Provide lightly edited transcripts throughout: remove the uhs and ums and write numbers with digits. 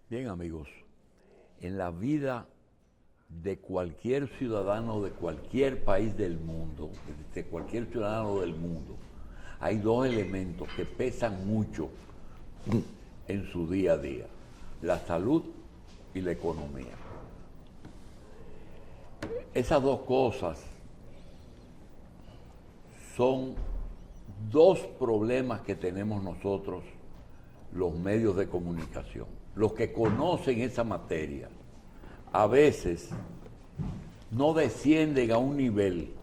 Bien, amigos, en la vida de cualquier ciudadano de cualquier país del mundo, de cualquier ciudadano del mundo, hay dos elementos que pesan mucho en su día a día: la salud y la economía. Esas dos cosas son dos problemas que tenemos nosotros, los medios de comunicación. Los que conocen esa materia a veces no descienden a un nivel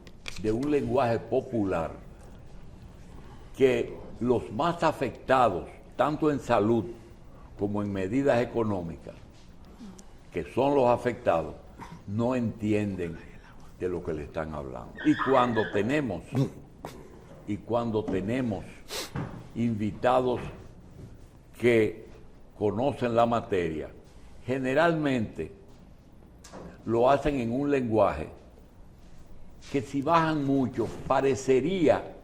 de un lenguaje popular que los más afectados, tanto en salud como en medidas económicas, que son los afectados, no entienden de lo que le están hablando. Y cuando tenemos invitados que conocen la materia, generalmente lo hacen en un lenguaje que, si bajan mucho, parecería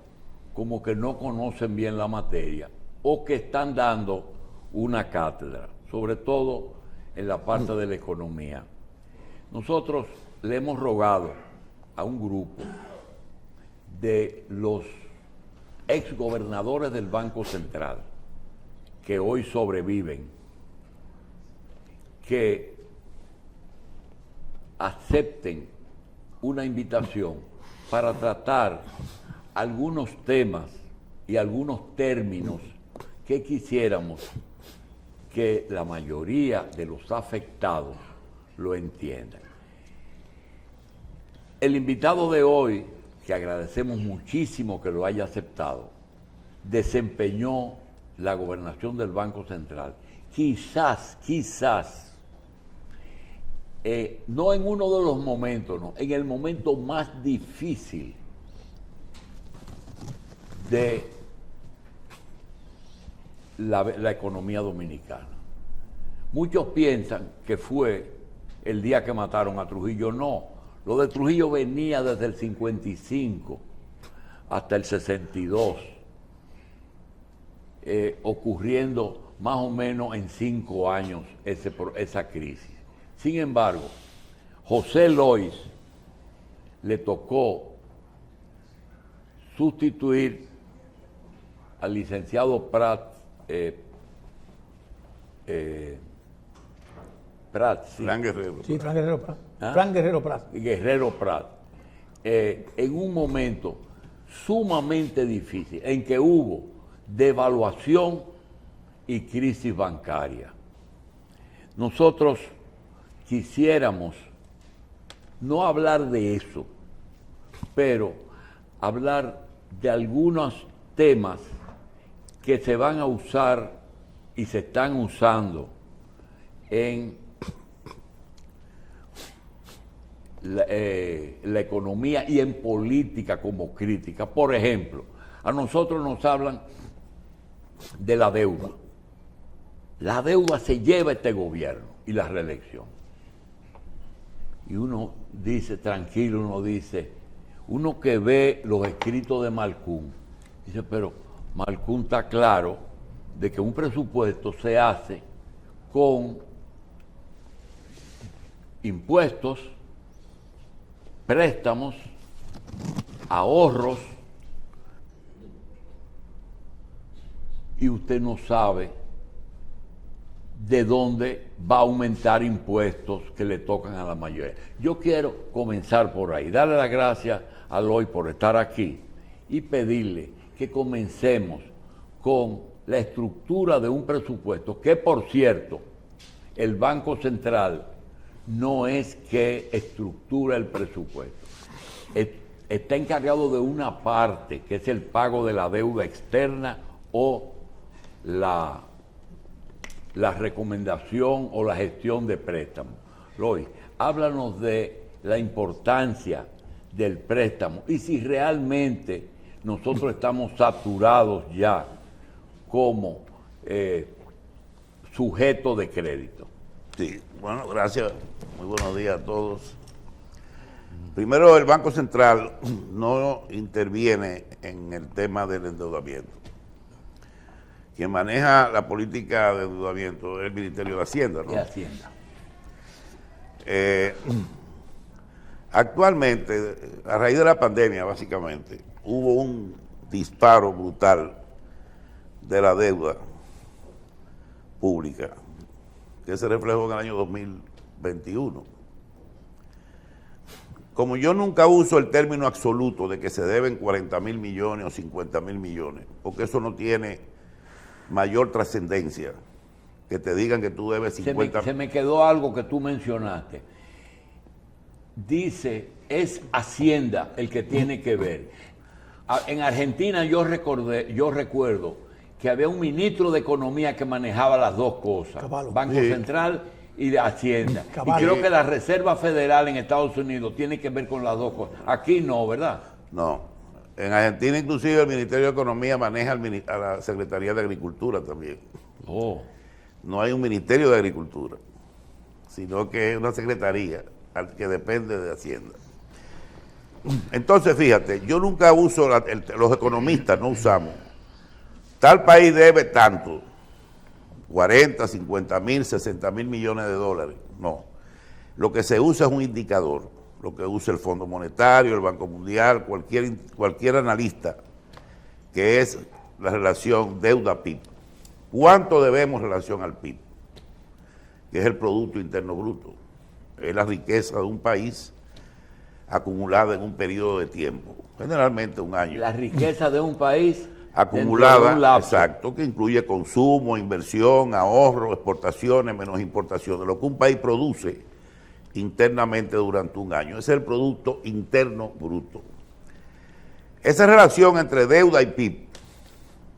como que no conocen bien la materia o que están dando una cátedra, sobre todo en la parte de la economía. Nosotros le hemos rogado a un grupo de los exgobernadores del Banco Central que hoy sobreviven, que acepten una invitación para tratar algunos temas y algunos términos que quisiéramos que la mayoría de los afectados lo entiendan. El invitado de hoy, que agradecemos muchísimo que lo haya aceptado, desempeñó la gobernación del Banco Central. Quizás, no en uno de los momentos, no, en el momento más difícil de la economía dominicana. Muchos piensan que fue el día que mataron a Trujillo. No, lo de Trujillo venía desde el 55 hasta el 62, ocurriendo más o menos en 5 años esa crisis. Sin embargo, José Lois le tocó sustituir al licenciado Prat, Fran Guerrero. Sí, Fran Guerrero Prat. ¿Ah? Fran Guerrero Prat. Guerrero Prat, en un momento sumamente difícil en que hubo devaluación y crisis bancaria. Nosotros quisiéramos no hablar de eso, pero hablar de algunos temas que se van a usar y se están usando en la economía y en política como crítica. Por ejemplo, a nosotros nos hablan de la deuda. La deuda se lleva este gobierno y la reelección. Y uno dice, tranquilo, uno que ve los escritos de Malcún, dice, pero Malcún está claro de que un presupuesto se hace con impuestos, préstamos, ahorros, y usted no sabe de dónde va a aumentar impuestos que le tocan a la mayoría. Yo quiero comenzar por ahí, darle las gracias a Lois por estar aquí y pedirle que comencemos con la estructura de un presupuesto que, por cierto, el Banco Central no es que estructura el presupuesto. Está encargado de una parte, que es el pago de la deuda externa o la recomendación o la gestión de préstamos. Lois, háblanos de la importancia del préstamo y si realmente nosotros estamos saturados ya como sujeto de crédito. Sí, bueno, gracias. Muy buenos días a todos. Primero, el Banco Central no interviene en el tema del endeudamiento. quien maneja la política de endeudamiento es el Ministerio de Hacienda, ¿no? De Hacienda. Actualmente, a raíz de la pandemia, básicamente, hubo un disparo brutal de la deuda pública, que se reflejó en el año 2021. Como yo nunca uso el término absoluto de que se deben 40.000 millones o 50.000 millones, porque eso no tiene mayor trascendencia, que te digan que tú debes 50. Se me quedó algo que tú mencionaste. Dice, es Hacienda el que tiene que ver. En Argentina yo recuerdo que había un ministro de Economía que manejaba las dos cosas, Caballo. Banco Sí. Central y de Hacienda. Caballo. Y creo que la Reserva Federal en Estados Unidos tiene que ver con las dos cosas. Aquí no, ¿verdad? No. En Argentina, inclusive, el Ministerio de Economía maneja a la Secretaría de Agricultura también. Oh. No hay un Ministerio de Agricultura, sino que es una secretaría que depende de Hacienda. Entonces, fíjate, yo nunca uso, los economistas no usamos, tal país debe tanto, 40, 50.000, 60.000 millones de dólares. No. Lo que se usa es un indicador, lo que usa el Fondo Monetario, el Banco Mundial, cualquier analista, que es la relación deuda-PIB. ¿Cuánto debemos en relación al PIB? Que es el Producto Interno Bruto. Es la riqueza de un país acumulada en un periodo de tiempo, generalmente un año. La riqueza de un país Acumulada, dentro de un lapso. exacto, que incluye consumo, inversión, ahorro, exportaciones, menos importaciones, lo que un país produce internamente durante un año. Ese es el Producto Interno Bruto. Esa relación entre deuda y PIB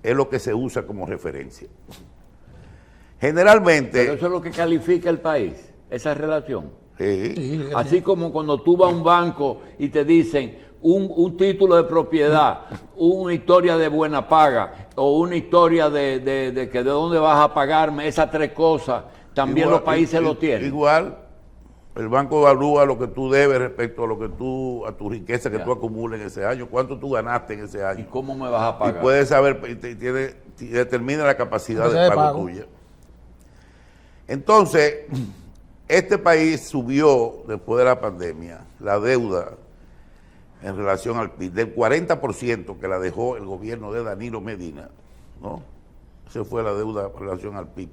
es lo que se usa como referencia. Generalmente... Pero eso es lo que califica el país, esa relación. Sí. Sí, Así como cuando tú vas a un banco y te dicen un título de propiedad, una historia de buena paga o una historia de que de dónde vas a pagarme, esas tres cosas, también Igual, los países lo tienen. Igual, el banco evalúa lo que tú debes respecto a lo que a tu riqueza que Ya. tú acumules en ese año, cuánto tú ganaste en ese ¿Y año. cómo me vas a Y pagar? puedes saber, y determina la capacidad de pago tuya. Entonces, este país subió después de la pandemia la deuda en relación al PIB, del 40% que la dejó el gobierno de Danilo Medina, ¿no? Esa fue la deuda en relación al PIB,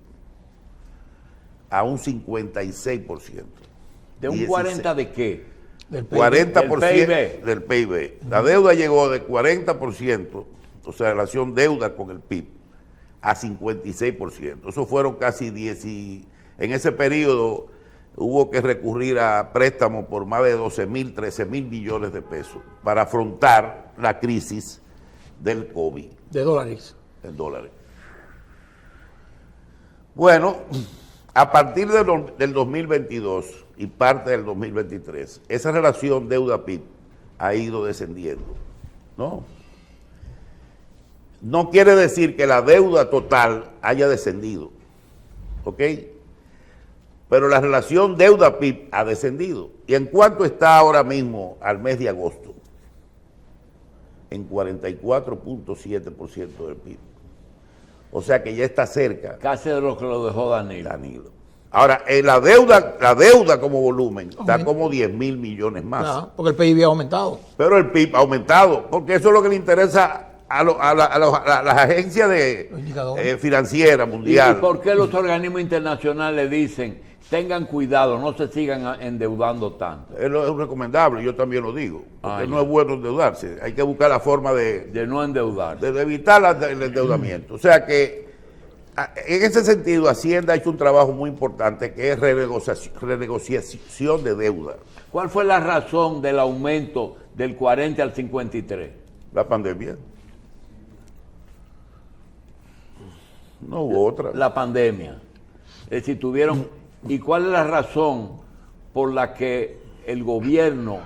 a un 56%. ¿De un 16. 40 de qué? del PIB. 40% Del PIB. del PIB. La deuda llegó de 40%, o sea, relación deuda con el PIB, a 56%. Eso fueron casi 10 en ese periodo hubo que recurrir a préstamos por más de 12.000, 13.000 millones de pesos para afrontar la crisis del COVID De dólares. en dólares. Bueno, a partir del 2022 y parte del 2023, esa relación deuda-PIB ha ido descendiendo, ¿no? No quiere decir que la deuda total haya descendido, ¿ok? Pero la relación deuda-PIB ha descendido. ¿Y en cuánto está ahora mismo al mes de agosto? En 44.7% del PIB. O sea que ya está cerca. Casi de lo que lo dejó Danilo. Danilo. Ahora, la deuda como volumen está como 10.000 millones más. Claro, porque el PIB ha aumentado. Pero el PIB ha aumentado, porque eso es lo que le interesa a las agencias Los indicadores. financieras ¿Y mundiales. por qué los organismos internacionales dicen, tengan cuidado, no se sigan endeudando tanto? Es recomendable, yo también lo digo, porque Ah, no ya. es bueno endeudarse, hay que buscar la forma de De no endeudar. evitar el endeudamiento. O sea que, en ese sentido, Hacienda ha hecho un trabajo muy importante que es renegociación de deuda. ¿Cuál fue la razón del aumento del 40 al 53? La pandemia. No hubo otra. La pandemia. Es decir, tuvieron... ¿Y cuál es la razón por la que el gobierno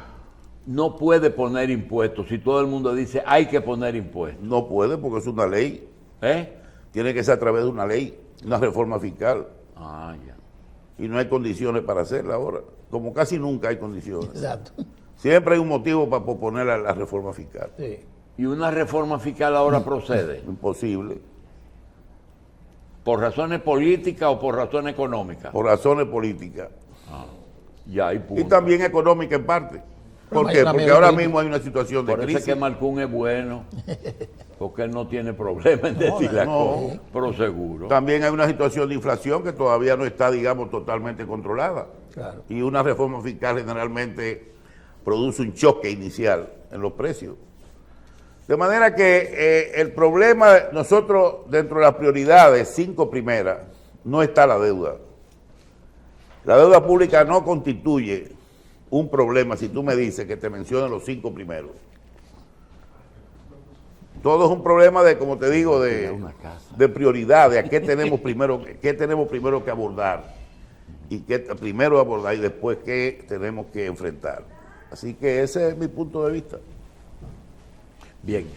no puede poner impuestos? Si todo el mundo dice, hay que poner impuestos. No puede porque es una ley. ¿Eh? Tiene que ser a través de una ley, una reforma fiscal. Ah, ya. Y no hay condiciones para hacerla ahora. Como casi nunca hay condiciones. Exacto. Siempre hay un motivo para posponer la reforma fiscal. Sí. ¿Y una reforma fiscal ahora procede? Imposible. ¿Por razones políticas o por razones económicas? Por razones políticas. Ya, y punto. Y también económicas en parte. ¿Por Pero qué? hay Porque una ahora política. mismo hay una situación de Por eso es crisis. que Malcún es bueno, porque él no tiene problema en decir las no. cosas, pero seguro. También hay una situación de inflación que todavía no está, digamos, totalmente controlada. Claro. Y una reforma fiscal generalmente produce un choque inicial en los precios. De manera que el problema, nosotros dentro de las prioridades, 5 primeras, no está la deuda. La deuda pública no constituye un problema si tú me dices que te menciono los 5 primeros. Todo es un problema de, como te digo, de prioridad, de a qué tenemos primero que abordar y qué primero abordar y después qué tenemos que enfrentar. Así que ese es mi punto de vista. Bien,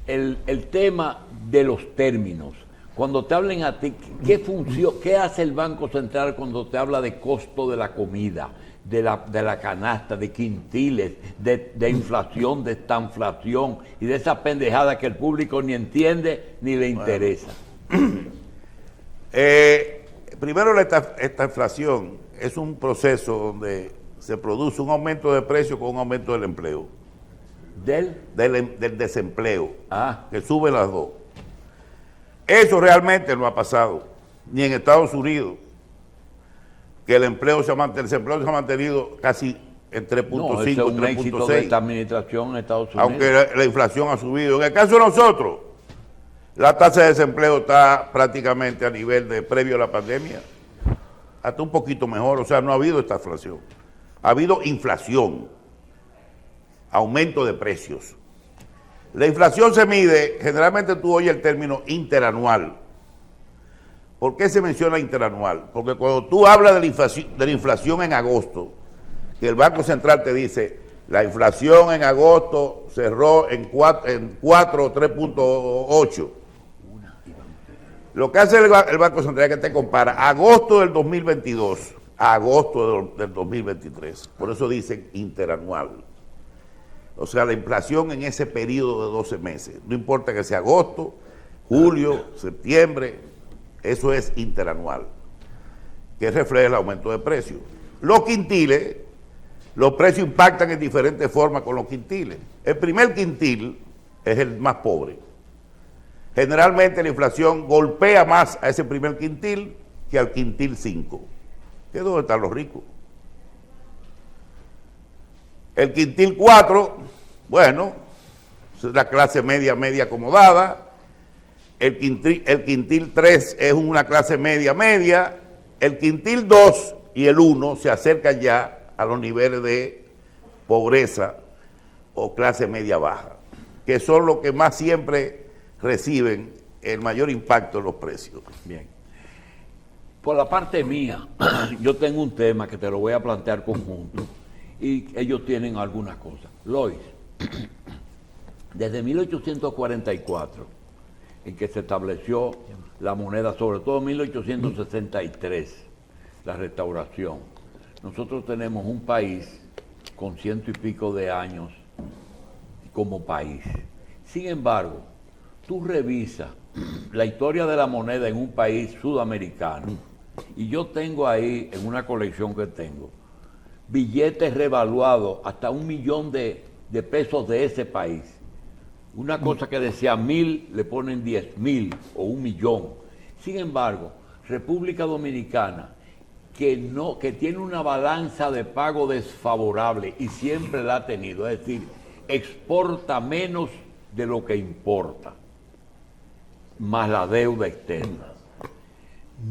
el tema de los términos. Cuando te hablen a ti, ¿qué hace el Banco Central cuando te habla de costo de la comida, de la canasta, de quintiles, de inflación, de estanflación y de esa pendejada que el público ni entiende ni le interesa? Primero, esta inflación es un proceso donde se produce un aumento de precios con un aumento del empleo. Del desempleo, que suben las dos. Eso realmente no ha pasado, ni en Estados Unidos, que el desempleo se ha mantenido casi en 3.5, No, ese es un éxito de 3.6, esta administración en Estados Unidos. aunque la inflación ha subido. En el caso de nosotros, la tasa de desempleo está prácticamente a nivel de previo a la pandemia, hasta un poquito mejor, o sea, no ha habido esta inflación. Ha habido inflación, aumento de precios. La inflación se mide, generalmente tú oyes el término interanual. ¿Por qué se menciona interanual? Porque cuando tú hablas de la inflación en agosto, que el Banco Central te dice, la inflación en agosto cerró en 4 o 3.8. Lo que hace el Banco Central es que te compara agosto del 2022 a agosto del 2023. Por eso dicen interanual. O sea, la inflación en ese periodo de 12 meses. No importa que sea agosto, julio, septiembre, eso es interanual, que refleja el aumento de precios. Los quintiles, los precios impactan en diferentes formas con los quintiles. El primer quintil es el más pobre. Generalmente la inflación golpea más a ese primer quintil que al quintil 5, que es donde están los ricos. El quintil 4, bueno, es la clase media acomodada. El quintil 3 es una clase media. El quintil 2 y el 1 se acercan ya a los niveles de pobreza o clase media baja, que son los que más siempre reciben el mayor impacto en los precios. Bien. Por la parte mía, yo tengo un tema que te lo voy a plantear conjunto. Y ellos tienen algunas cosas. Lois, desde 1844, en que se estableció la moneda, sobre todo en 1863, la restauración, nosotros tenemos un país con 100 y pico de años como país. Sin embargo, tú revisas la historia de la moneda en un país sudamericano, y yo tengo ahí, en una colección que tengo, billetes revaluados hasta 1 millón de pesos de ese país. Una cosa que decía 1.000, le ponen 10.000 o 1 millón. Sin embargo, República Dominicana, que tiene una balanza de pago desfavorable y siempre la ha tenido, es decir, exporta menos de lo que importa, más la deuda externa.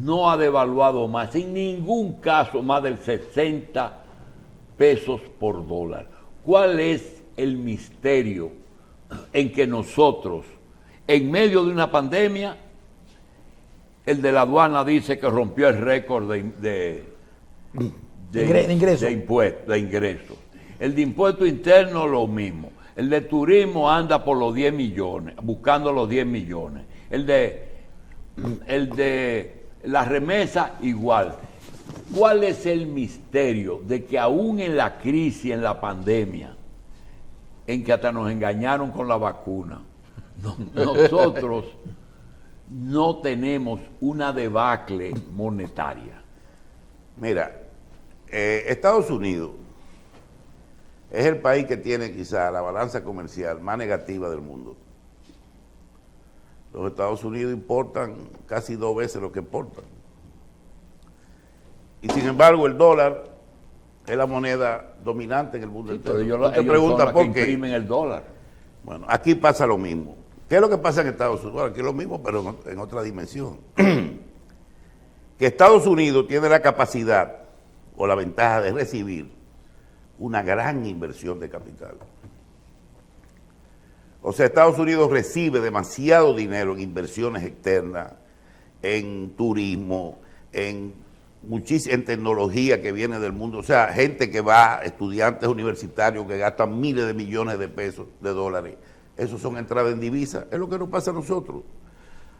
No ha devaluado más, en ningún caso más del 60 pesos por dólar. ¿Cuál es el misterio en que nosotros, en medio de una pandemia, el de la aduana dice que rompió el récord de ingresos? El de impuesto interno lo mismo. El de turismo anda por los 10 millones, buscando los 10 millones. El de la remesa igual. ¿Cuál es el misterio de que aún en la crisis, en la pandemia, en que hasta nos engañaron con la vacuna, nosotros no tenemos una debacle monetaria? Mira, Estados Unidos es el país que tiene quizá la balanza comercial más negativa del mundo. Los Estados Unidos importan casi 2 veces lo que exportan. Y sin embargo el dólar es la moneda dominante en el mundo entero. Pero No te ellos preguntas son los por que qué. imprimen el dólar. Bueno, aquí pasa lo mismo. ¿Qué es lo que pasa en Estados Unidos? Bueno, aquí es lo mismo, pero en otra dimensión. Que Estados Unidos tiene la capacidad o la ventaja de recibir una gran inversión de capital. O sea, Estados Unidos recibe demasiado dinero en inversiones externas, en turismo, en tecnología que viene del mundo. O sea, gente que va, estudiantes universitarios que gastan miles de millones de pesos, de dólares. Esos son entradas en divisas. Es lo que nos pasa a nosotros.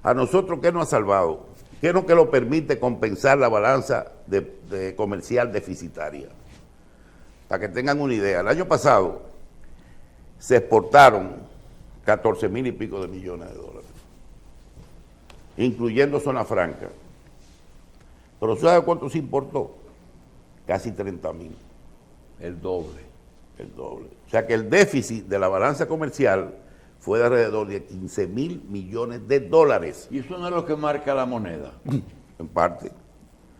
A nosotros, ¿qué nos ha salvado? ¿Qué es lo que nos permite compensar la balanza de comercial deficitaria? Para que tengan una idea, el año pasado se exportaron 14,000 y pico de millones de dólares, incluyendo zona franca. Pero ¿sabe cuánto se importó? Casi 30,000. El doble. El doble. O sea que el déficit de la balanza comercial fue de alrededor de 15,000 millones de dólares. Y eso no es lo que marca la moneda. En parte.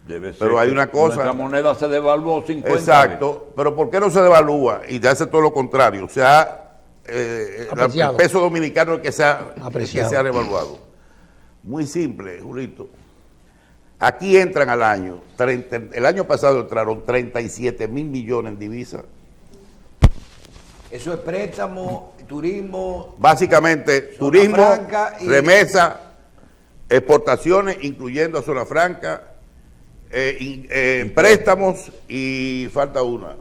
Debe ser. Pero hay una cosa. Nuestra moneda se devaluó 50 Exacto. Pero ¿por qué no se devalúa? Y hace todo lo contrario. O sea, el peso dominicano es el que se ha revaluado. Muy simple, Julito. Aquí entran al año, el año pasado entraron 37,000 millones en divisas. Eso es préstamo, turismo. Básicamente, turismo, franca y remesa, exportaciones, incluyendo a zona franca, préstamos y falta una.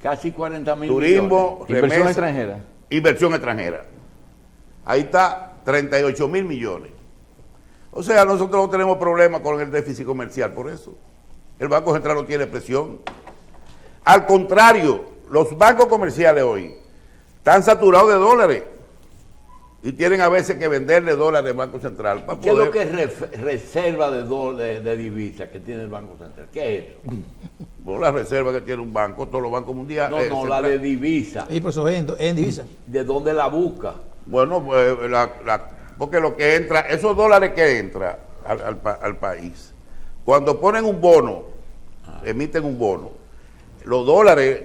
Casi 40,000 Turismo, millones. remesa, extranjera. Inversión extranjera. Ahí está, 38,000 millones. O sea, nosotros no tenemos problema con el déficit comercial por eso. El Banco Central no tiene presión. Al contrario, los bancos comerciales hoy están saturados de dólares y tienen a veces que venderle dólares al Banco Central. Para ¿Qué es lo que es reserva de divisas que tiene el Banco Central? ¿Qué es eso? Bueno, la reserva que tiene un banco, todos los bancos mundiales. No, la de divisa. Y por eso es en divisa. ¿De dónde la busca? Bueno, pues porque lo que entra, esos dólares que entran al país, cuando ponen un bono, emiten un bono, los dólares,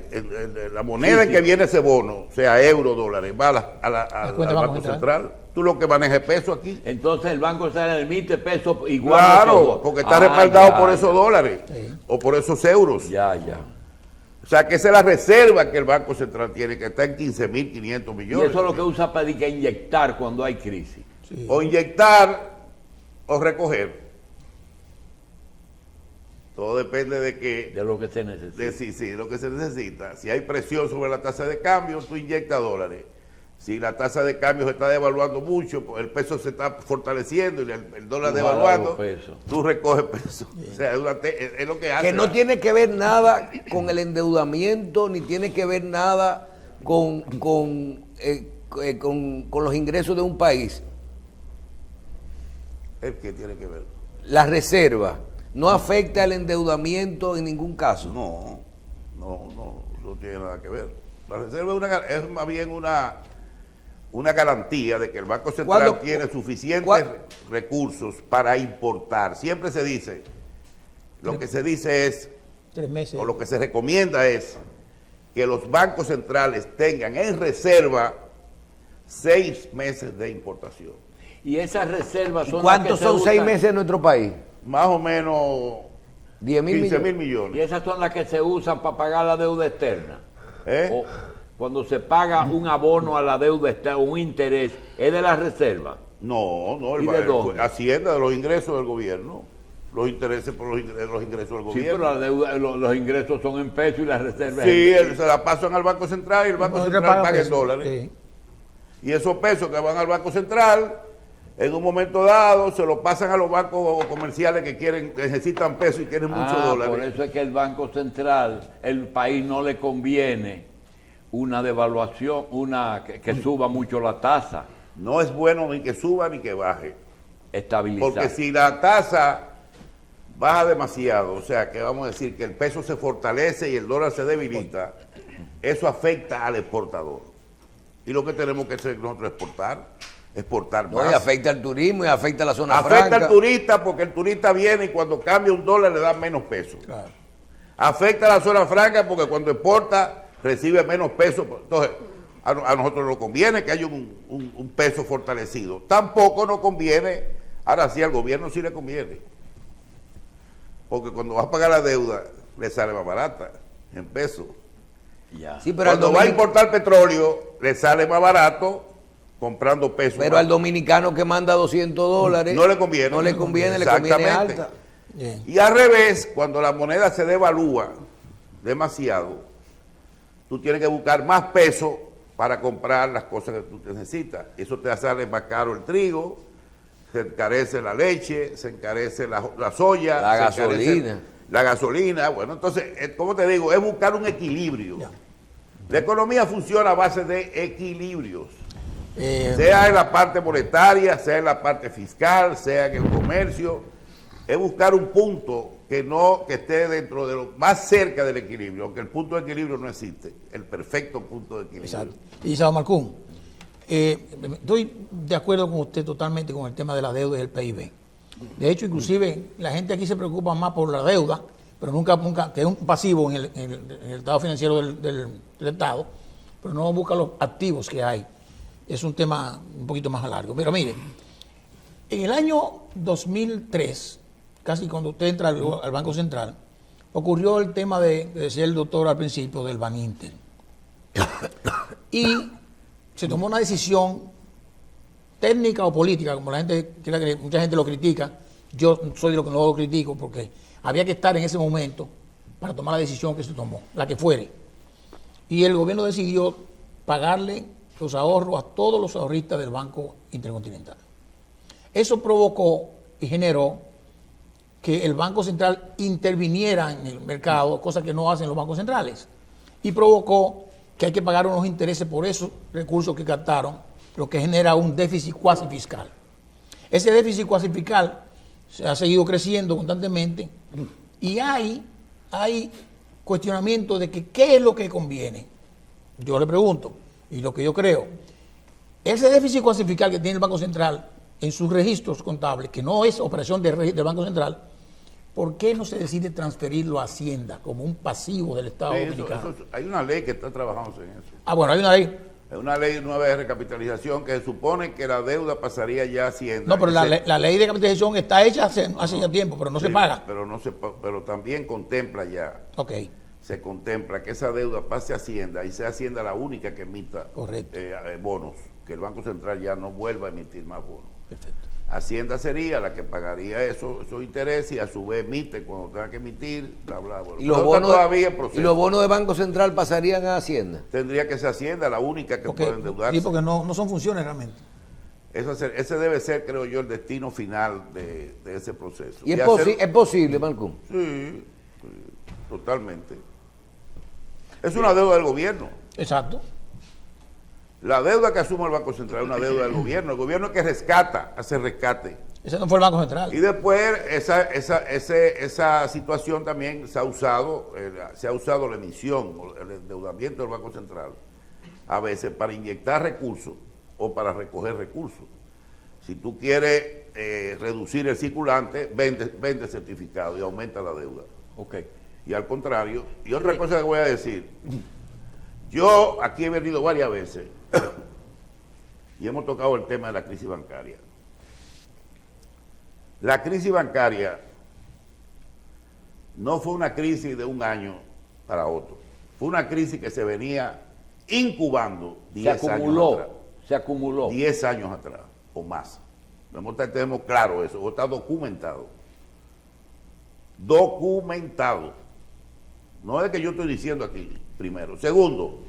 la moneda en que viene ese bono, sea euro, dólares, va al Banco Central. Tú lo que manejas es peso aquí. Entonces el Banco Central emite pesos igual. Claro, porque está respaldado por esos ya. dólares o por esos euros. Ya. O sea, que esa es la reserva que el Banco Central tiene, que está en 15,500 Y millones. eso es lo que usa para inyectar cuando hay crisis. Sí. O inyectar o recoger. Todo depende de que De lo que se necesita. sí, lo que se necesita. Si hay presión sobre la tasa de cambio, tú inyectas dólares. Si la tasa de cambio se está devaluando mucho, pues el peso se está fortaleciendo y el dólar Tú devaluando, jalas los pesos. tú recoges peso. O sea, es lo que hace. Que no tiene que ver nada con el endeudamiento, ni tiene que ver nada con los ingresos de un país. ¿El que tiene que ver? La reserva no afecta el endeudamiento en ningún caso. No tiene nada que ver. La reserva es más bien una garantía de que el Banco Central tiene suficientes recursos para importar. Siempre se dice, lo que se dice es, 3 meses. o lo que se recomienda es, que los bancos centrales tengan en reserva 6 meses de importación. Y esas reservas son ¿Cuántos las que son se 6 usan- meses en nuestro país? Más o menos 10,000 15,000 Y millones. esas son las que se usan para pagar la deuda externa. ¿Eh? O cuando se paga un abono a la deuda externa, un interés, ¿es de la reserva? No, ¿Y de dónde? Hacienda, de los ingresos del gobierno. Los intereses por los ingresos del Sí, gobierno. pero la deuda, los ingresos son en pesos y las reservas Sí, en se la pasan al Banco Central y el Banco No, Central paga paga en peso. dólares. Sí. Y esos pesos que van al Banco Central, en un momento dado, se los pasan a los bancos comerciales que necesitan pesos y quieren muchos dólares. Por eso es que el Banco Central, el país no le conviene una devaluación, que suba mucho la tasa. No es bueno ni que suba ni que baje. estabilizar. Porque si la tasa baja demasiado, o sea que vamos a decir que el peso se fortalece y el dólar se debilita, eso afecta al exportador. Y lo que tenemos que hacer nosotros es exportar No, más. y afecta al turismo y afecta a la zona Afecta franca. al turista porque el turista viene y cuando cambia un dólar le dan menos peso. Claro. Afecta a la zona franca porque cuando exporta recibe menos peso. Entonces, a nosotros nos conviene que haya un peso fortalecido. Tampoco nos conviene, ahora sí al gobierno sí le conviene. Porque cuando va a pagar la deuda le sale más barata en pesos. Ya. Sí, pero al Cuando va a dominic- importar petróleo le sale más barato comprando pesos. Pero al dominicano que manda $200 No le conviene. no le conviene, le conviene Exactamente. alta. Bien. Y al revés, cuando la moneda se devalúa demasiado, tú tienes que buscar más peso para comprar las cosas que tú necesitas. Eso te sale más caro el trigo, se encarece la leche, se encarece la soya, La se encarece gasolina. la gasolina. Bueno, entonces, como te digo, es buscar un equilibrio. Ya. La economía funciona a base de equilibrios. Eh, Sea en la parte monetaria, sea en la parte fiscal, sea en el comercio, es buscar un punto que esté dentro de lo más cerca del equilibrio, aunque el punto de equilibrio no existe, el perfecto punto de equilibrio. exacto. Y Sao Marcún, estoy de acuerdo con usted totalmente con el tema de la deuda y el PIB. De hecho, inclusive la gente aquí se preocupa más por la deuda, pero nunca que es un pasivo en el estado financiero del Estado, pero no busca los activos que hay. Es un tema un poquito más largo. Pero mire, en el año 2003, casi cuando usted entra al Banco Central, ocurrió el tema que decía el doctor al principio del Baninter. Y se tomó una decisión técnica o política, como la gente quiera creer, mucha gente lo critica, yo soy de los que no lo critico, porque había que estar en ese momento para tomar la decisión que se tomó, la que fuere. Y el gobierno decidió pagarle los ahorros a todos los ahorristas del Banco Intercontinental. Eso provocó y generó que el Banco Central interviniera en el mercado, cosa que no hacen los bancos centrales, y provocó que hay que pagar unos intereses por esos recursos que captaron, lo que genera un déficit cuasi fiscal. Ese déficit cuasi fiscal se ha seguido creciendo constantemente y hay cuestionamiento de que qué es lo que conviene. Yo le pregunto, y lo que yo creo, ese déficit cuasi fiscal que tiene el Banco Central en sus registros contables, que no es operación del Banco Central, ¿por qué no se decide transferirlo a Hacienda como un pasivo del Estado Sí, dominicano? hay una ley que está trabajando en eso. Ah, bueno, hay una ley. Es una ley nueva de recapitalización que se supone que la deuda pasaría ya a Hacienda. No, pero Y la ley de capitalización está hecha hace ya tiempo, pero no se sí, paga. pero también contempla ya, Ok, se contempla que esa deuda pase a Hacienda y sea Hacienda la única que emita Correcto. bonos, que el Banco Central ya no vuelva a emitir más bonos. perfecto. Hacienda sería la que pagaría esos intereses y a su vez emite cuando tenga que emitir, bla, bla, bla. Y los, Pero bonos, todavía en proceso. y los bonos de Banco Central pasarían a Hacienda. Tendría que ser Hacienda la única que Porque, puede endeudarse. sí, porque no son funciones realmente. Ese debe ser, creo yo, el destino final de ese proceso. Y es, hacer- es posible, Malcolm. Sí, totalmente. Es una deuda del gobierno. Exacto. La deuda que asume el Banco Central es una deuda del gobierno. El gobierno que rescata, hace rescate. Ese no fue el Banco Central. Y después esa situación también se ha usado la emisión, el endeudamiento del Banco Central, a veces para inyectar recursos o para recoger recursos. Si tú quieres reducir el circulante, vende certificado y aumenta la deuda. Ok. Y al contrario, y otra cosa que voy a decir, yo aquí he venido varias veces y hemos tocado el tema de la crisis bancaria. La crisis bancaria no fue una crisis de un año para otro, fue una crisis que se venía incubando 10 años atrás. Se acumuló. 10 años atrás o más. Tenemos claro eso, está documentado. Documentado. No es que yo estoy diciendo aquí, primero. Segundo,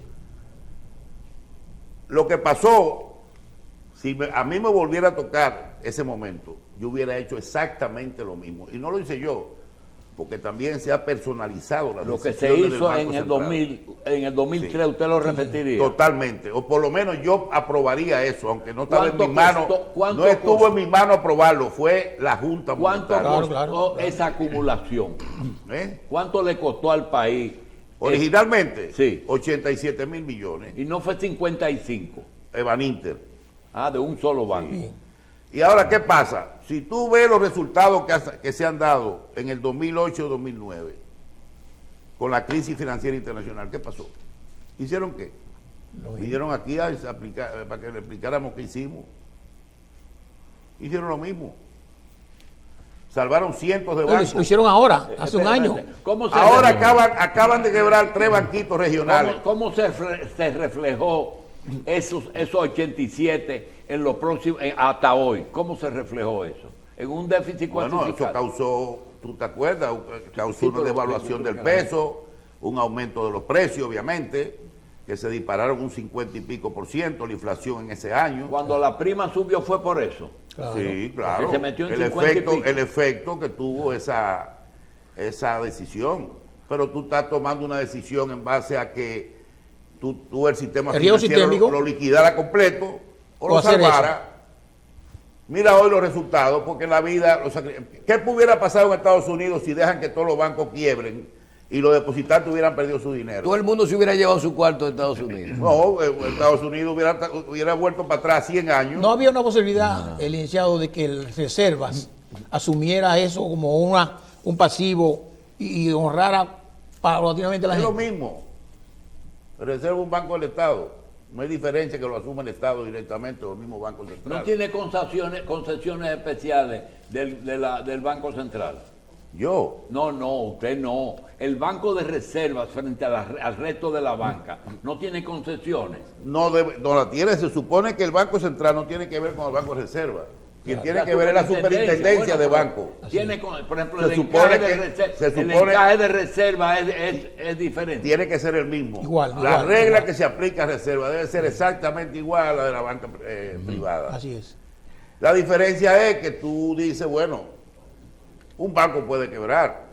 lo que pasó, si a mí me volviera a tocar ese momento, yo hubiera hecho exactamente lo mismo. Y no lo hice yo. porque también se ha personalizado la Lo que se decisión del hizo Banco en el Central. 2003, ¿usted lo repetiría? Totalmente, o por lo menos yo aprobaría eso, aunque no estaba en ¿Cuánto mi mano, costó? ¿Cuánto no estuvo costó? en mi mano aprobarlo, fue la Junta ¿Cuánto Monetaria. costó esa acumulación? ¿Eh? ¿Cuánto le costó al país? Originalmente, Sí. 87.000 millones, Y no fue 55. Evaninter. Ah, de un solo banco. Y ahora, ¿qué pasa? Si tú ves los resultados que se han dado en el 2008-2009 con la crisis financiera internacional, ¿qué pasó? ¿Hicieron qué? Vinieron aquí a aplicar, para que le explicáramos qué hicimos. Hicieron lo mismo. Salvaron cientos de bancos. Lo hicieron ahora, hace un año. ¿Cómo se Ahora reflejó? acaban de quebrar 3 banquitos regionales. ¿Cómo se reflejó esos 87 en lo próximo, hasta hoy? ¿Cómo se reflejó eso? En un déficit Bueno, eso cuantificado. causó, ¿tú te acuerdas? Causó Sí, una pero devaluación del peso, un aumento de los precios, obviamente, que se dispararon un 50 y pico %, la inflación en ese año. Cuando la prima subió fue por eso. Claro. Sí, claro. Porque se metió en el 50 y efecto, pico. el efecto que tuvo esa decisión. Pero tú estás tomando una decisión en base a que tú el sistema El riesgo financiero sistémico. lo liquidara completo o lo hacer salvara. Mira hoy los resultados, porque la vida... ¿Qué pudiera pasar en Estados Unidos si dejan que todos los bancos quiebren y los depositantes hubieran perdido su dinero? Todo el mundo se hubiera llevado su cuarto de Estados Unidos. No, Estados Unidos hubiera vuelto para atrás 100 años. No había una posibilidad, el licenciado, de que el Reservas asumiera eso como un pasivo y honrara paulatinamente a la Es lo gente. mismo. Reserva un banco del Estado. No hay diferencia que lo asuma el Estado directamente o el mismo Banco Central. No tiene concesiones especiales del Banco Central. Yo, No, usted no. El Banco de Reservas frente al resto de la banca no tiene concesiones. no la tiene. Se supone que el Banco Central no tiene que ver con el Banco de Reserva. Quien tiene La que ver es la superintendencia de banco. Tiene, por ejemplo, Se el supone encaje, el encaje de reserva es diferente. Tiene que ser el mismo. Igual, La igual, regla igual. que se aplica a Reserva debe ser exactamente igual a la de la banca privada. Así es. La diferencia es que tú dices, bueno, un banco puede quebrar.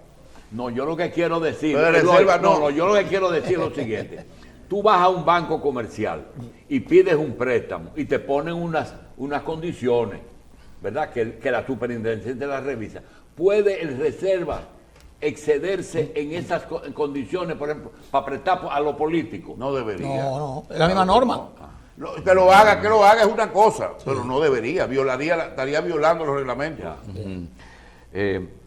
No, yo lo que quiero decir, Pero de reserva no. yo lo que quiero decir es lo siguiente. Tú vas a un banco comercial y pides un préstamo y te ponen unas condiciones, ¿verdad? Que la superintendencia te las revisa. ¿Puede el Reserva excederse en esas condiciones, por ejemplo, para prestar a los políticos? No debería. No, es la misma norma. Que lo haga es una cosa, pero no debería. Estaría violando los reglamentos.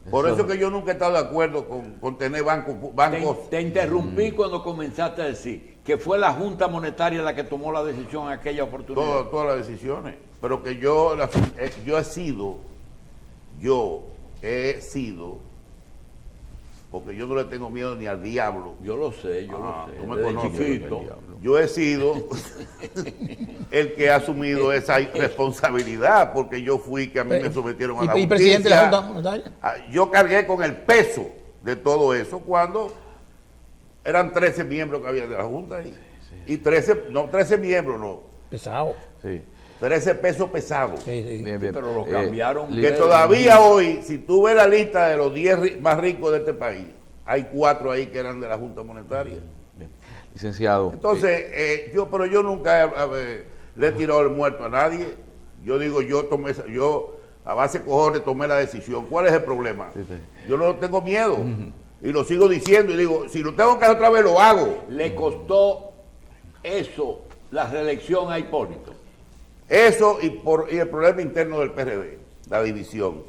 Por eso que yo nunca he estado de acuerdo con tener bancos. Te interrumpí cuando comenzaste a decir que fue la Junta Monetaria la que tomó la decisión en aquella oportunidad. Todas las decisiones, pero que yo he sido, porque yo no le tengo miedo ni al diablo. Yo lo sé, Tú lo me sé. Desde conoces. chiquito. Yo he sido el que ha asumido esa responsabilidad, porque yo fui que a mí me sometieron a la ¿Y presidente de la justicia. Junta Monetaria? Yo cargué con el peso de todo eso cuando eran 13 miembros que había de la Junta ahí. Y 13 miembros, no. Pesado. Sí. 13 pesos pesados. Sí, sí. Bien, bien. Pero lo cambiaron. Que todavía hoy, si tú ves la lista de los 10 más ricos de este país, hay 4 ahí que eran de la Junta Monetaria. Bien. Licenciado. Entonces, pero yo nunca le he tirado el muerto a nadie. Yo digo, yo a base de cojones tomé la decisión. ¿Cuál es el problema? Sí. Yo no tengo miedo. Y lo sigo diciendo y digo, si lo tengo que hacer otra vez, lo hago. Le costó eso la reelección a Hipólito. Eso y el problema interno del PRD, la división.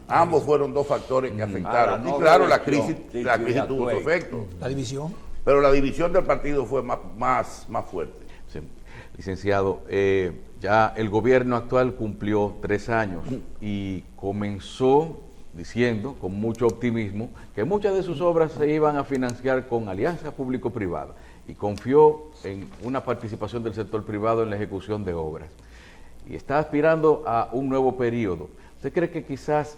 Ambos fueron dos factores que afectaron. no Y claro, la reelección. crisis, Sí, la sí, crisis la tuvo su tuve. efecto. La división. Pero la división del partido fue más fuerte. Sí. Licenciado, ya el gobierno actual cumplió 3 años y comenzó diciendo con mucho optimismo que muchas de sus obras se iban a financiar con alianzas público-privadas y confió en una participación del sector privado en la ejecución de obras. Y está aspirando a un nuevo periodo. ¿Usted cree que quizás,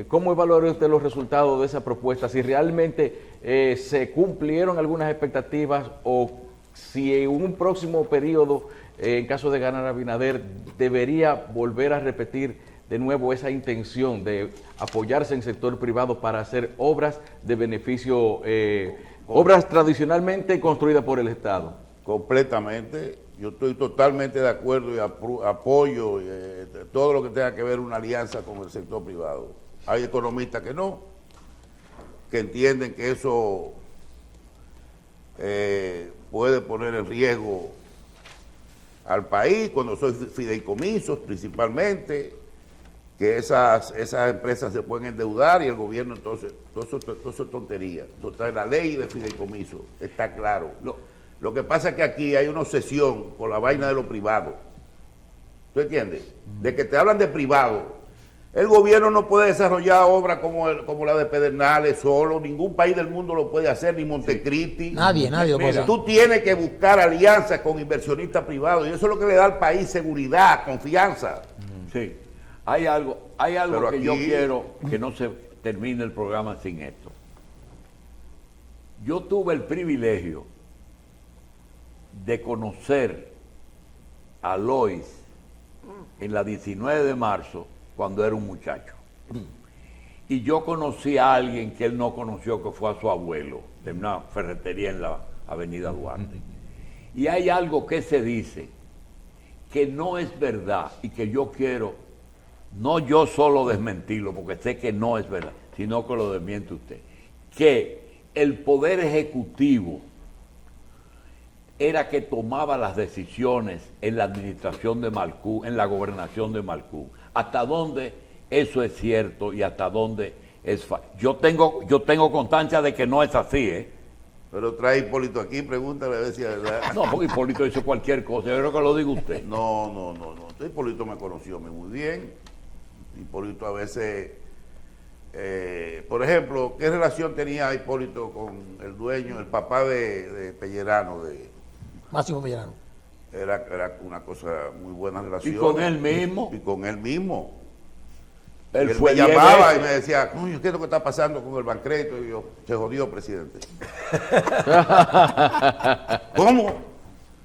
cómo evaluaría usted los resultados de esa propuesta? Si realmente se cumplieron algunas expectativas o si en un próximo periodo, en caso de ganar Abinader, debería volver a repetir de nuevo esa intención de apoyarse en sector privado para hacer obras de beneficio, obras tradicionalmente construidas por el Estado. Completamente. Yo estoy totalmente de acuerdo y apoyo todo lo que tenga que ver una alianza con el sector privado. Hay economistas que no, que entienden que eso puede poner en riesgo al país cuando son fideicomisos principalmente, que esas empresas se pueden endeudar y el gobierno entonces, todo eso es tontería. Entonces la ley de fideicomiso está claro. Lo que pasa es que aquí hay una obsesión con la vaina de lo privado. ¿Tú entiendes? De que te hablan de privado. El gobierno no puede desarrollar obras como la de Pedernales solo, ningún país del mundo lo puede hacer, ni Montecristi. Nadie lo puede hacer. Tú tienes que buscar alianzas con inversionistas privados y eso es lo que le da al país seguridad, confianza. Sí. Hay algo Pero que yo aquí- quiero que no se termine el programa sin esto. Yo tuve el privilegio de conocer a Lois en la 19 de marzo cuando era un muchacho. Y yo conocí a alguien que él no conoció, que fue a su abuelo, de una ferretería en la avenida Duarte. Y hay algo que se dice que no es verdad y que yo quiero, no yo solo desmentirlo, porque sé que no es verdad, sino que lo desmiente usted, que el Poder Ejecutivo era que tomaba las decisiones en la administración de Malcú, en la gobernación de Malcú. ¿Hasta dónde eso es cierto y hasta dónde es falso? Yo tengo constancia de que no es así, ¿eh? Pero trae Hipólito aquí, pregúntale a ver si es verdad. No, porque Hipólito dice cualquier cosa, yo creo que lo diga usted. No. Hipólito me conoció a mí muy bien. Hipólito a veces, por ejemplo, ¿qué relación tenía Hipólito con el dueño, el papá de Pellerano? Máximo Pellerano. Era una cosa muy buena relación. ¿Y con él mismo? Y con él mismo. Él Y él fue me llamaba 10 y me veces. decía, coño, ¿qué es lo que está pasando con el Bancrédito? Y yo, se jodió, presidente. ¿Cómo?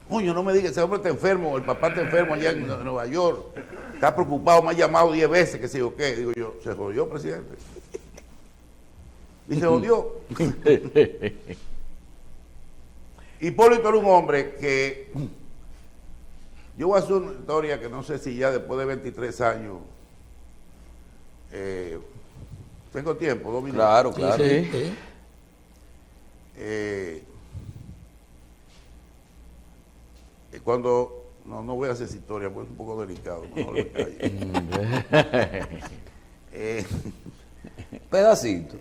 Coño, no me digas, ese hombre está enfermo, el papá está enfermo allá en Nueva York. Está preocupado, me ha llamado 10 veces, que sé yo qué. Digo yo, se jodió, presidente. Y se jodió. Hipólito era un hombre que... Yo voy a hacer una historia que no sé si ya después de 23 años... tengo tiempo, 2 minutos. Claro, Sí, claro. sí. Cuando... No voy a hacer esa historia, porque es un poco delicado. Mejor me callo. Pedacito.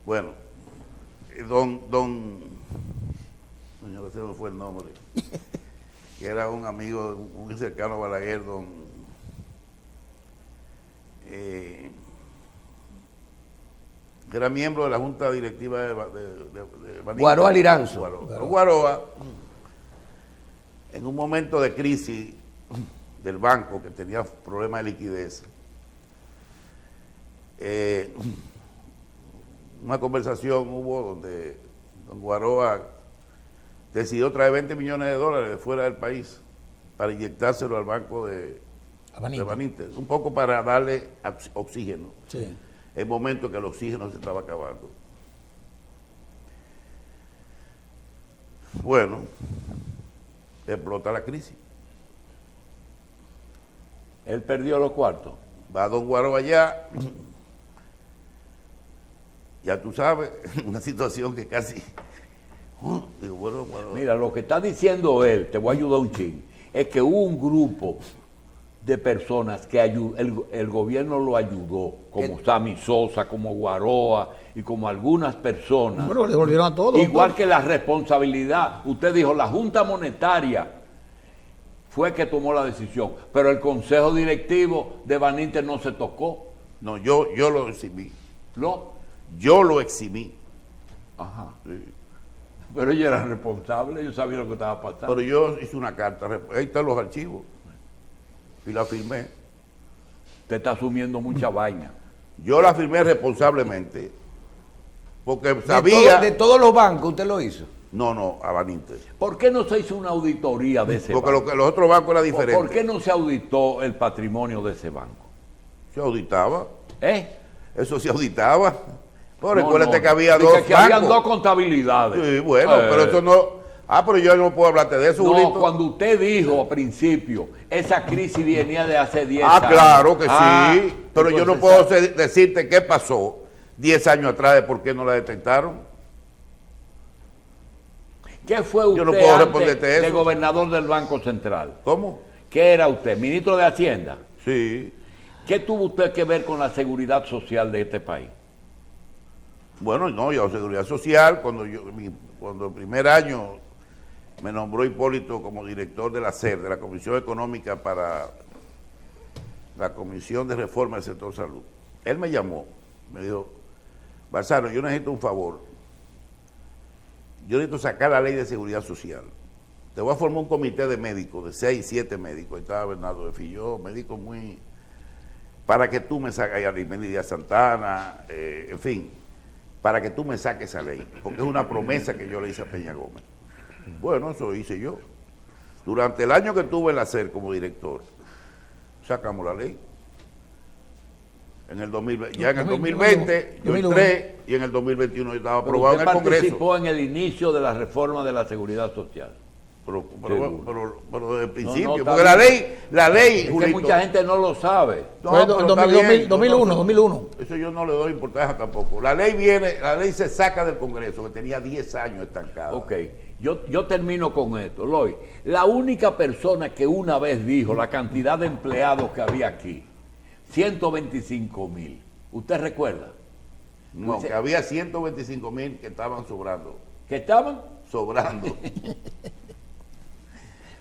Bueno, señor, ese no fue el nombre, que era un amigo muy cercano a Balaguer, era miembro de la Junta Directiva de Banín. Guaroa Liranzo. Guaroa, en un momento de crisis del banco, que tenía problemas de liquidez, una conversación hubo donde don Guaroa decidió traer $20 millones de fuera del país para inyectárselo al banco de Benítez, un poco para darle oxígeno. Sí. En momento que el oxígeno se estaba acabando. Bueno, explota la crisis. Él perdió los cuartos. Va don Guaroa allá, ya tú sabes, una situación que casi... digo, bueno, Guaroa. Mira, lo que está diciendo él, te voy a ayudar un ching, es que hubo un grupo de personas que el gobierno lo ayudó, como Sammy Sosa, como Guaroa y como algunas personas. Bueno, le devolvieron a todos. Igual que la responsabilidad. Usted dijo, la Junta Monetaria fue que tomó la decisión, pero el Consejo Directivo de Benítez no se tocó. No, yo lo eximí. ¿No? Yo lo eximí. Ajá. Sí. Pero ellos eran responsables, ellos sabían lo que estaba pasando. Pero yo hice una carta, ahí están los archivos, y la firmé. Usted está asumiendo mucha vaina. Yo la firmé responsablemente, porque sabía... De todos los bancos usted lo hizo. No, a Baninter. ¿Por qué no se hizo una auditoría de ese Porque banco? los otros bancos eran diferentes. ¿Por qué no se auditó el patrimonio de ese banco? Se auditaba. ¿Eh? Eso se auditaba. Pero No, recuérdate no. que había Dice dos que habían dos bancos. contabilidades. Sí, bueno, pero eso no... pero yo no puedo hablarte de eso, No, Julito. cuando usted dijo al principio, esa crisis venía de hace 10 años. Claro que sí. Pero yo no entonces, puedo decirte qué pasó 10 años atrás de por qué no la detectaron. ¿Qué fue usted Yo no puedo antes responderte de eso. gobernador del Banco Central? ¿Cómo? ¿Qué era usted? ¿Ministro de Hacienda? Sí. ¿Qué tuvo usted que ver con la seguridad social de este país? Bueno, no, yo Seguridad Social, cuando el primer año me nombró Hipólito como director de la SER, de la Comisión Económica para la Comisión de Reforma del Sector Salud. Él me llamó, me dijo, Balsano, yo necesito un favor. Yo necesito sacar la ley de seguridad social. Te voy a formar un comité de médicos, de 6, 7 médicos. Ahí estaba Bernardo de Filló, médicos muy... Para que tú me saques, Arimendi Díaz Santana, en fin, para que tú me saques esa ley. Porque es una promesa que yo le hice a Peña Gómez. Bueno, eso hice yo. Durante el año que estuve en la SER como director, sacamos la ley. En el 2020, ya en el 2020 yo entré y en el 2021 yo estaba Pero aprobado en usted el Congreso. participó en el inicio de la reforma de la seguridad social. Pero desde el principio, está porque bien. la ley, Es que Julito, mucha gente no lo sabe. no, Fue pero en está bien, 2001, 2001. Eso yo no le doy importancia tampoco. La ley se saca del Congreso, que tenía 10 años estancada. Ok, yo termino con esto. Loy, la única persona que una vez dijo la cantidad de empleados que había aquí, 125,000. ¿Usted recuerda? No, Dice- que había 125,000 que estaban sobrando. ¿Que estaban? Sobrando.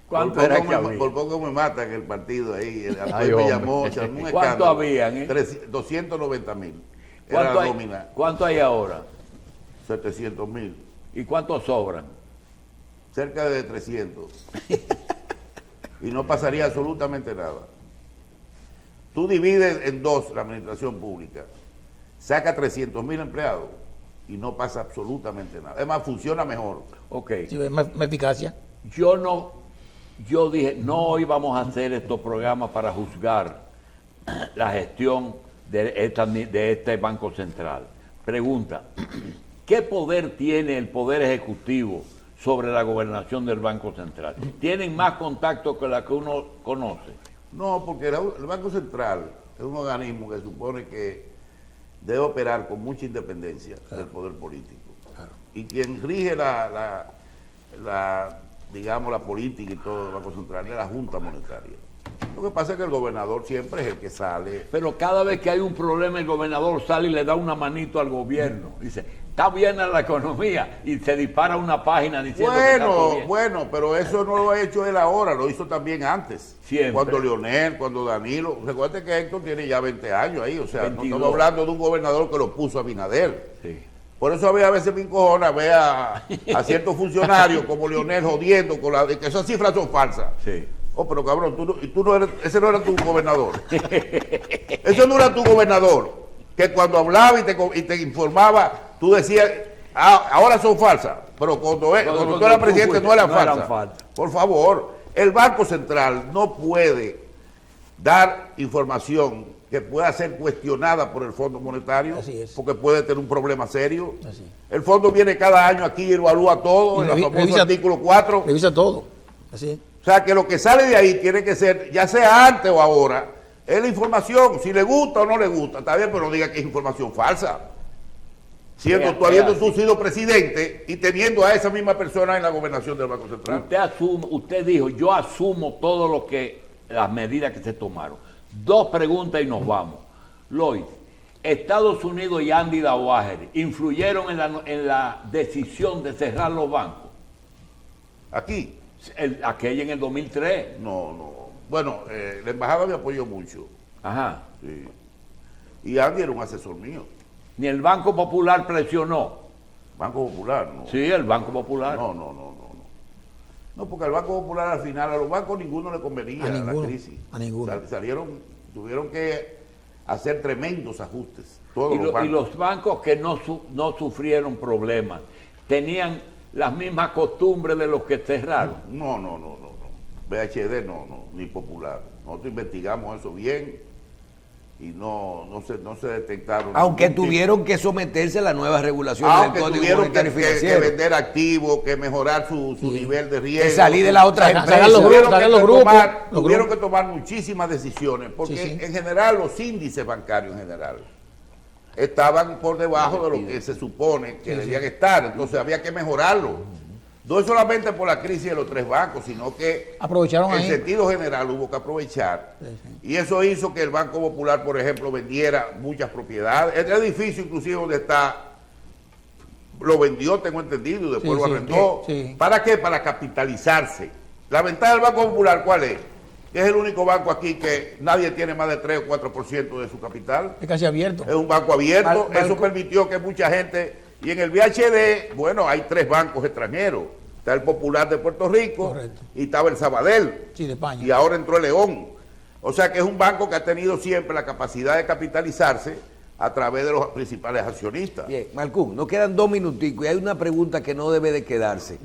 ¿Cuánto era que había? Por poco me matan el partido ahí. El Ay, alcalde me hombre. llamó, se armó un ¿Cuánto escándalo. habían, 290,000. Era ¿Cuánto la hay, nómina. ¿Cuánto hay ahora? 700,000. ¿Y cuántos sobran? Cerca de 300. Y no pasaría absolutamente nada. Tú divides en dos la administración pública, saca 300,000 empleados y no pasa absolutamente nada. Además, funciona mejor. Ok. Sí, más eficacia. Yo dije, no íbamos a hacer estos programas para juzgar la gestión de este Banco Central. Pregunta, ¿qué poder tiene el Poder Ejecutivo sobre la gobernación del Banco Central? ¿Tienen más contacto que la que uno conoce? No, porque el Banco Central es un organismo que supone que debe operar con mucha independencia del poder político. Y quien rige digamos, la política y todo del Banco Central es la Junta Monetaria. Lo que pasa es que el gobernador siempre es el que sale. Pero cada vez que hay un problema, el gobernador sale y le da una manito al gobierno. Dice, está bien la economía, y se dispara una página diciendo que está todo bien. Bueno, pero eso no lo ha hecho él ahora, lo hizo también antes. Siempre. Cuando Leonel, cuando Danilo. Recuerda que Héctor tiene ya 20 años ahí, o sea, 22. no estamos hablando de un gobernador que lo puso a Abinader. Sí. Por eso a veces me encojona ver a ciertos funcionarios como Leonel jodiendo con que esas cifras son falsas. Sí. Oh, pero cabrón, tú no eres, ese no era tu gobernador. Ese no era tu gobernador. Que cuando hablaba y te informaba, tú decías, ahora son falsas. Pero cuando tú eras presidente no eran falsas. Por favor, el Banco Central no puede dar información que pueda ser cuestionada por el Fondo Monetario, Así es. porque puede tener un problema serio. Así es. El fondo viene cada año aquí y evalúa todo, en el famoso artículo 4. Revisa todo. Así es. O sea, que lo que sale de ahí tiene que ser, ya sea antes o ahora, es la información, si le gusta o no le gusta. Está bien, pero no diga que es información falsa. Siendo tú, habiendo tú sido presidente y teniendo a esa misma persona en la gobernación del Banco Central. Usted dijo, yo asumo todo lo que, las medidas que se tomaron. 2 preguntas y nos vamos. Lloyd, Estados Unidos y Andy Dauager influyeron en la decisión de cerrar los bancos. Aquí, Aquella en el 2003. no. Bueno, la embajada me apoyó mucho. Ajá. Sí. Y Andy era un asesor mío. Ni el Banco Popular presionó. Banco Popular, ¿no? Sí, el Banco Popular. No. No, porque al Banco Popular al final, a los bancos ninguno le convenía A ninguno, la crisis. a ninguno. Tuvieron que hacer tremendos ajustes. Todos Y los bancos. los bancos que no sufrieron problemas, tenían las mismas costumbres de los que cerraron. No. BHD no, ni Popular. Nosotros investigamos eso bien y no se detectaron. Aunque ningún tuvieron que someterse a las nuevas regulaciones Aunque del Código tuvieron Monetario y que Financiero. vender activos, que mejorar su nivel de riesgo. Que salir de las otras Sacar empresas. los grupos, Tuvieron, los grupos, los tuvieron grupos. que tomar muchísimas decisiones, porque Sí. en general los índices bancarios en general estaban por debajo de lo que se supone que debían estar, entonces había que mejorarlo. No es solamente por la crisis de los 3 bancos, sino que Aprovecharon en ahí. sentido general hubo que aprovechar. Y eso hizo que el Banco Popular, por ejemplo, vendiera muchas propiedades. El edificio inclusive donde está, lo vendió, tengo entendido, y después Sí, lo sí, arrendó. sí. ¿Para qué? Para capitalizarse. La ventaja del Banco Popular, ¿cuál es? Que es el único banco aquí que nadie tiene más de 3 o 4% de su capital. Es casi abierto. Es un banco abierto. Banco- Eso permitió que mucha gente... Y en el VHD, bueno, hay 3 bancos extranjeros. Está el Popular de Puerto Rico, Correcto. y estaba el Sabadell, Sí, de España. y ahora entró el León. O sea que es un banco que ha tenido siempre la capacidad de capitalizarse a través de los principales accionistas. Bien, Malcún, nos quedan 2 minuticos y hay una pregunta que no debe de quedarse.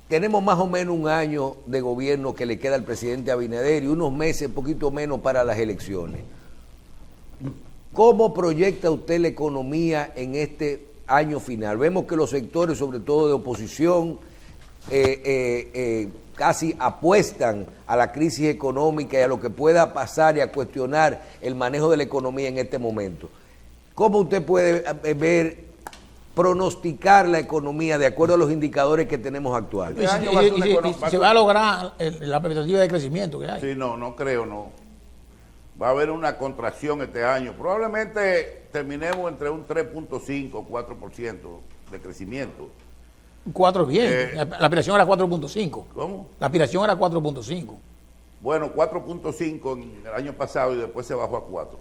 Tenemos más o menos un año de gobierno que le queda al presidente Abinader y unos meses, poquito menos para las elecciones. ¿Cómo proyecta usted la economía en este año final? Vemos que los sectores, sobre todo de oposición, casi apuestan a la crisis económica y a lo que pueda pasar y a cuestionar el manejo de la economía en este momento. ¿Cómo usted puede pronosticar la economía de acuerdo a los indicadores que tenemos actuales? Y, Este año va a ser una y se va a lograr la expectativa de crecimiento que hay. Sí, no creo, no. Va a haber una contracción este año. Probablemente terminemos entre un 3.5 4% de crecimiento. 4 es bien. La aspiración era 4.5. ¿Cómo? La aspiración era 4.5. Bueno, 4.5 en el año pasado y después se bajó a 4.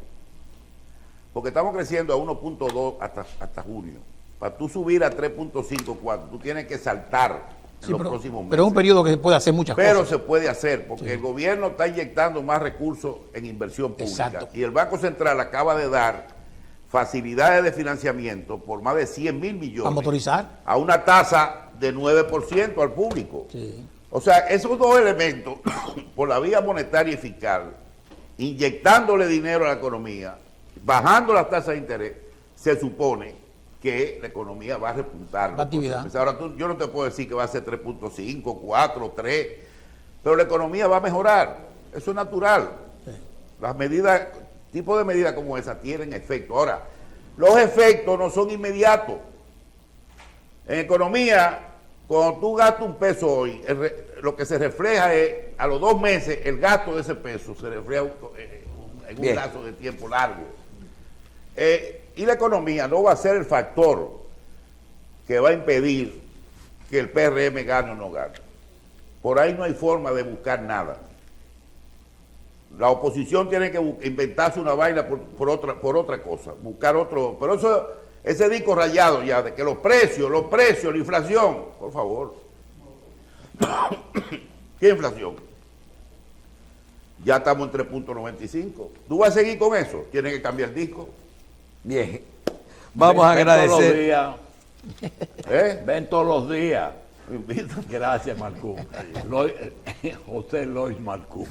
Porque estamos creciendo a 1.2 hasta junio. Para tú subir a 3.5, 4, tú tienes que saltar en Sí, los próximos meses. pero es un periodo que se puede hacer muchas Pero cosas. se puede hacer, porque el gobierno está inyectando más recursos en inversión pública. Exacto. Y el Banco Central acaba de dar facilidades de financiamiento por más de 100.000 millones. Para motorizar. A una tasa de 9% al público. Sí. O sea, esos 2 elementos, por la vía monetaria y fiscal, inyectándole dinero a la economía, bajando las tasas de interés, se supone que la economía va a repuntar. La actividad. Ahora, yo no te puedo decir que va a ser 3.5, 4, 3, pero la economía va a mejorar. Eso es natural. Las medidas, tipo de medidas como esa tienen efecto. Ahora, los efectos no son inmediatos. En economía, cuando tú gastas un peso hoy, lo que se refleja es, a los 2 meses, el gasto de ese peso se refleja en un Bien. lapso de tiempo largo. Y la economía no va a ser el factor que va a impedir que el PRM gane o no gane. Por ahí no hay forma de buscar nada. La oposición tiene que inventarse una vaina por otra cosa, buscar otro. Pero eso, ese disco rayado ya, de que los precios, la inflación, por favor. ¿Qué inflación? Ya estamos en 3.95. ¿Tú vas a seguir con eso? Tienes que cambiar el disco. Bien, vamos a Ven todos los agradecer. días. ¿Eh? Ven todos los días. Me invitan. Gracias, Marcú. José Lois Marcú.